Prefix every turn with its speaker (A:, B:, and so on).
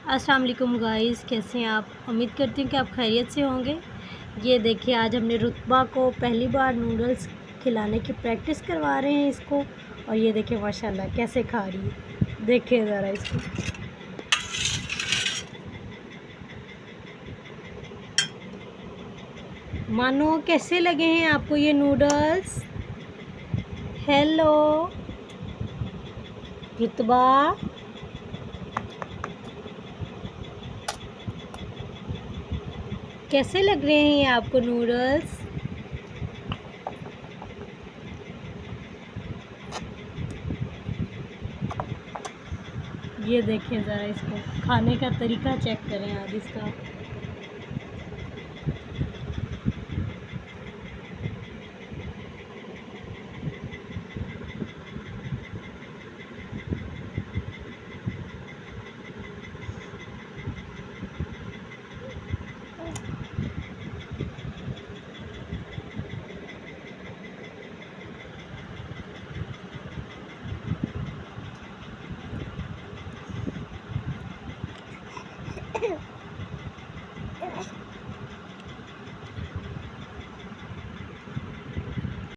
A: अस्सलाम वालेकुम गाइस, कैसे हैं आप। उम्मीद करती हूँ कि आप खैरियत से होंगे। ये देखिए, आज हमने रुतबा को पहली बार नूडल्स खिलाने की प्रैक्टिस करवा रहे हैं इसको। और ये देखिए माशाल्लाह कैसे खा रही है, देखिए ज़रा इसको। मानो कैसे लगे हैं आपको ये नूडल्स। हेलो रुतबा, कैसे लग रहे हैं ये आपको नूडल्स। ये देखिए ज़रा इसको खाने का तरीका चेक करें आप इसका।